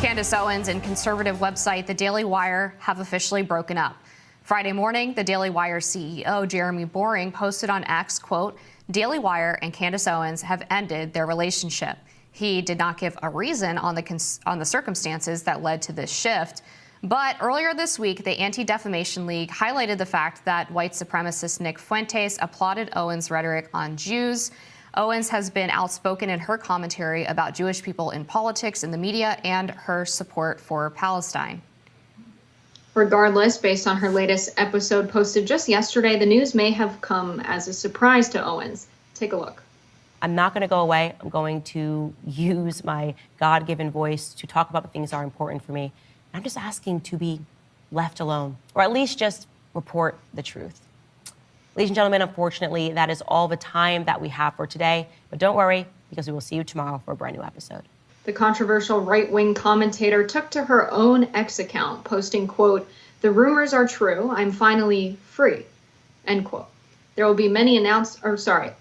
Candace Owens and conservative website The Daily Wire have officially broken up. Friday morning, The Daily Wire CEO Jeremy Boring posted on X, quote, "Daily Wire and Candace Owens have ended their relationship." He did not give a reason on the circumstances that led to this shift. But earlier this week, the Anti-Defamation League highlighted the fact that white supremacist Nick Fuentes applauded Owens' rhetoric on Jews. Owens has been outspoken in her commentary about Jewish people in politics, in the media, and her support for Palestine. Regardless, based on her latest episode posted just yesterday, the news may have come as a surprise to Owens. Take a look. I'm not going to go away. I'm going to use my God-given voice to talk about the things that are important for me. I'm just asking to be left alone, or at least just report the truth. Ladies and gentlemen, unfortunately, that is all the time that we have for today. But don't worry, because we will see you tomorrow for a brand new episode. The controversial right-wing commentator took to her own X account, posting, quote, "The rumors are true. I'm finally free," end quote. There will be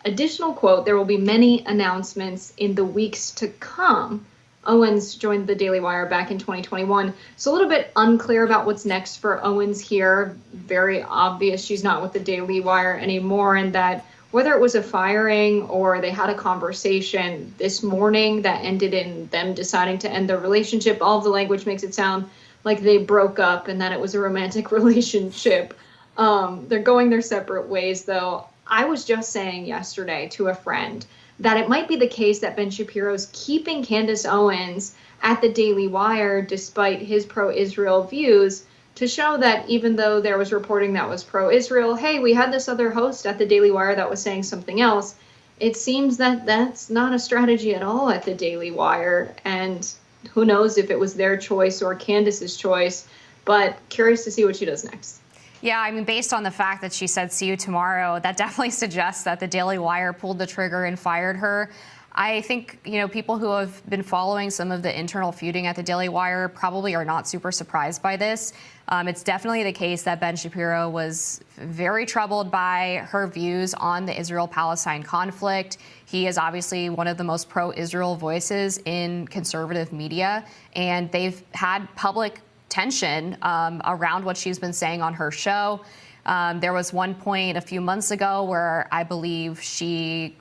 additional quote, "There will be many announcements in the weeks to come." Owens joined the Daily Wire back in 2021. So a little bit unclear about what's next for Owens here. Very obvious she's not with the Daily Wire anymore, and that whether it was a firing or they had a conversation this morning that ended in them deciding to end their relationship, all of the language makes it sound like they broke up and that it was a romantic relationship. They're going their separate ways, though. I was just saying yesterday to a friend that it might be the case that Ben Shapiro's keeping Candace Owens at the Daily Wire despite his pro-Israel views, to show that even though there was reporting that was pro-Israel, hey, we had this other host at the Daily Wire that was saying something else. It seems that that's not a strategy at all at the Daily Wire, and who knows if it was their choice or Candace's choice, but curious to see what she does next. Yeah, I mean, based on the fact that she said, "See you tomorrow," that definitely suggests that the Daily Wire pulled the trigger and fired her. I think, people who have been following some of the internal feuding at the Daily Wire probably are not super surprised by this. It's definitely the case that Ben Shapiro was very troubled by her views on the Israel-Palestine conflict. He is obviously one of the most pro-Israel voices in conservative media, and they've had public tension around what she's been saying on her show. There was one point a few months ago where I believe she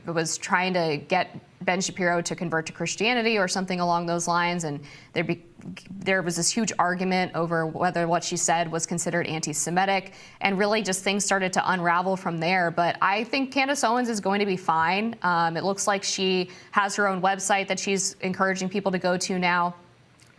was trying to get Ben Shapiro to convert to Christianity or something along those lines, and there was this huge argument over whether what she said was considered anti-Semitic, and really just things started to unravel from there. But I think Candace Owens is going to be fine. It looks like she has her own website that she's encouraging people to go to now.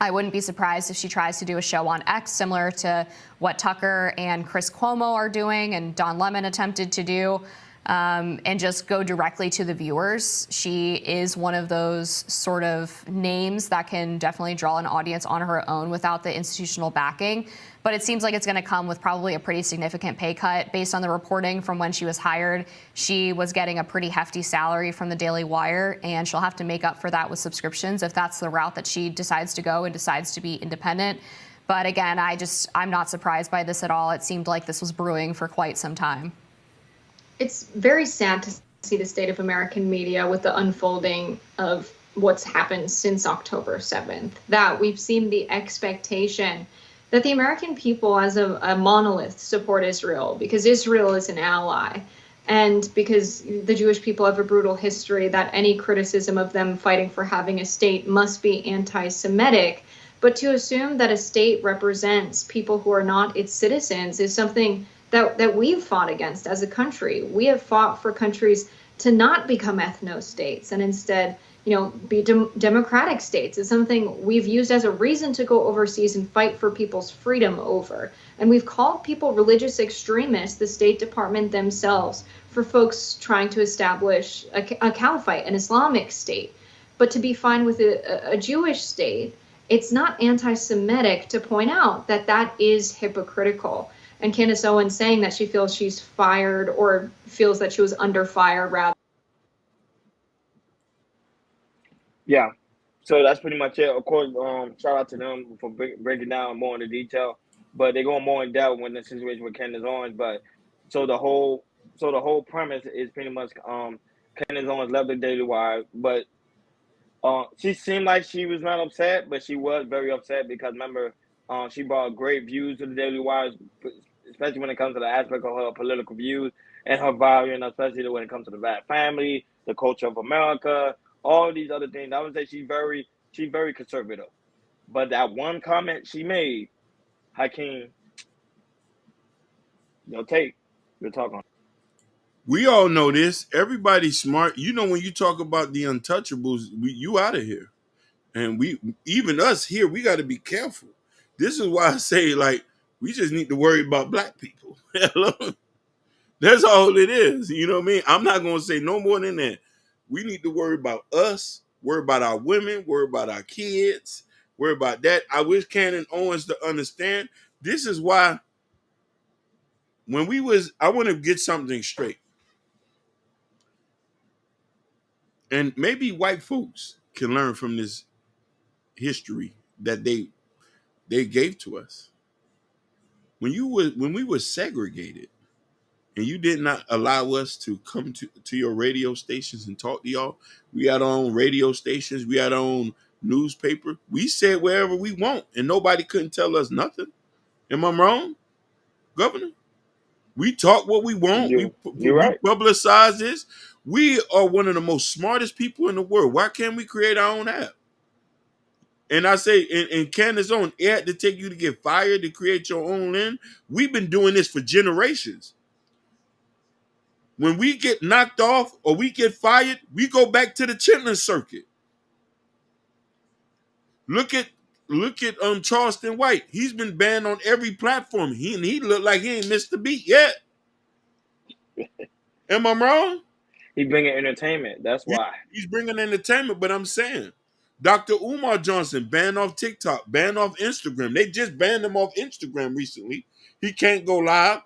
I wouldn't be surprised if she tries to do a show on X, similar to what Tucker and Chris Cuomo are doing and Don Lemon attempted to do, and just go directly to the viewers. She is one of those sort of names that can definitely draw an audience on her own without the institutional backing. But it seems like it's going to come with probably a pretty significant pay cut. Based on the reporting from when she was hired, she was getting a pretty hefty salary from the Daily Wire, and she'll have to make up for that with subscriptions if that's the route that she decides to go and decides to be independent. But again, I'm not surprised by this at all. It seemed like this was brewing for quite some time. It's very sad to see the state of American media with the unfolding of what's happened since October 7th, that we've seen the expectation that the American people as a monolith support Israel because Israel is an ally, and because the Jewish people have a brutal history, that any criticism of them fighting for having a state must be anti-Semitic. But to assume that a state represents people who are not its citizens is something that we've fought against as a country. We have fought for countries to not become ethno-states and instead, be democratic states. Is something we've used as a reason to go overseas and fight for people's freedom over. And we've called people religious extremists, the State Department themselves, for folks trying to establish a caliphate, an Islamic state. But to be fine with a Jewish state, it's not anti-Semitic to point out that that is hypocritical. And Candace Owens saying that she feels she's fired or feels that she was under fire rather. Yeah, so that's pretty much it. Of course, shout out to them for breaking down more in the detail, but they're going more in depth when the situation with Candace Owens. But so the whole premise is pretty much Candace Owens left the Daily Wire, but She seemed like she was not upset, but she was very upset because remember, she brought great views to the Daily Wire, especially when it comes to the aspect of her political views and her value, and especially when it comes to the Black family, the culture of America, all these other things. I would say she's very conservative. But that one comment she made, Hakeem, your take, you're talking. We all know this. Everybody's smart. You know, when you talk about the untouchables, you out of here. And we, even us here, we got to be careful. This is why I say, like, we just need to worry about Black people. That's all it is. You know what I mean? I'm not going to say no more than that. We need to worry about us, worry about our women, worry about our kids, worry about that. I wish Candace Owens to understand. This is why I want to get something straight. And maybe white folks can learn from this history that they gave to us. When we were segregated and you did not allow us to come to your radio stations and talk to y'all, we had our own radio stations, we had our own newspaper. We said wherever we want and nobody couldn't tell us nothing. Am I wrong, Governor? We talk what we want. You're We right. publicize this. We are one of the most smartest people in the world. Why can't we create our own app? And I say, in Candace Owens, it had to take you to get fired to create your own lane. We've been doing this for generations. When we get knocked off or we get fired, we go back to the chitlin circuit. Look at Charleston White. He's been banned on every platform. He looked like he ain't missed a beat yet. Am I wrong? He bringing entertainment. That's why. He's bringing entertainment, but I'm saying Dr. Umar Johnson banned off TikTok, banned off Instagram. They just banned him off Instagram recently. He can't go live,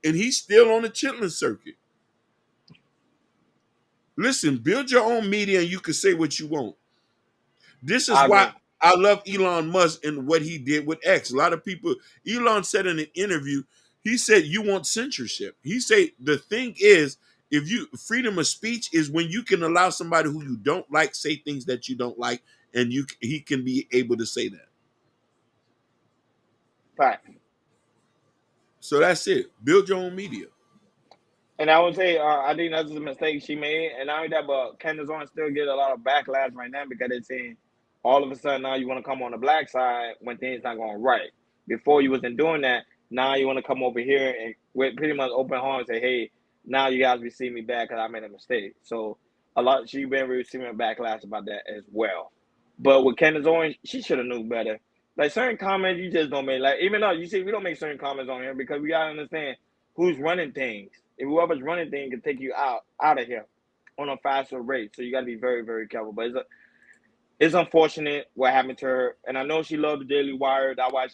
and he's still on the chitlin circuit. Listen, build your own media and you can say what you want. This is I why agree. I love Elon Musk and what he did with X. A lot of people, Elon said in an interview, he said, you want censorship. He said, the thing is, if you freedom of speech is when you can allow somebody who you don't like say things that you don't like, and he can be able to say that. Fact. So that's it. Build your own media. And I would say, I think that's a mistake she made. And not only that, but Candace Owens still get a lot of backlash right now because they're saying all of a sudden now you want to come on the Black side when things not going right. Before you wasn't doing that. Now you want to come over here and with pretty much open arms and say, hey, now you guys receive me back because I made a mistake. So she been receiving a backlash about that as well. But with Candace Owens, she should have knew better. Like certain comments you just don't make. Like even though you see we don't make certain comments on here because we gotta understand who's running things. If whoever's running things can take you out of here on a faster rate. So you got to be very, very careful. But it's unfortunate what happened to her. And I know she loved the Daily Wire. That's why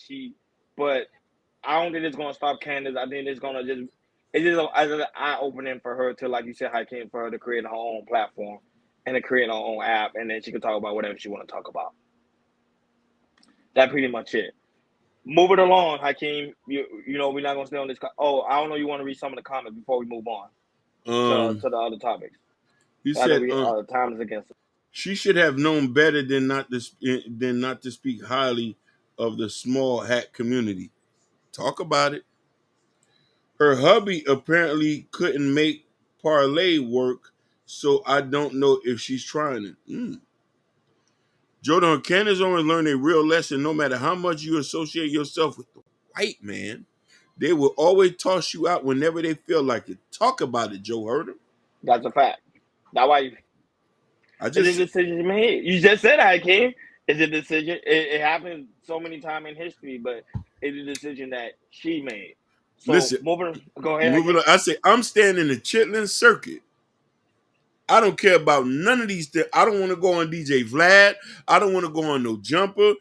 but I don't think it's going to stop Candace. I think it's going to it's just an eye opening for her to, like you said, Hakeem, for her to create her own platform and to create her own app. And then she can talk about whatever she want to talk about. That's pretty much it. Move it along, Hakeem. You know, we're not going to stay on this. I don't know. You want to read some of the comments before we move on to the other topics. He I know said time is against us. she should have known better than not to speak highly of the small hat community. Talk about it. Her hubby apparently couldn't make parlay work, so I don't know if she's trying it. Jordan, Candace Owens learned a real lesson. No matter how much you associate yourself with the white man, they will always toss you out whenever they feel like it. Talk about it, Joe Herder. That's a fact. That's why it's a decision you made. You just said Hakeem. It's a decision. It happened so many times in history, but it's a decision that she made. So listen. go ahead, Moving Hakeem. on, I say I'm staying in the chitlin circuit. I don't care about none of these things. I don't want to go on DJ Vlad. I don't want to go on no jumper.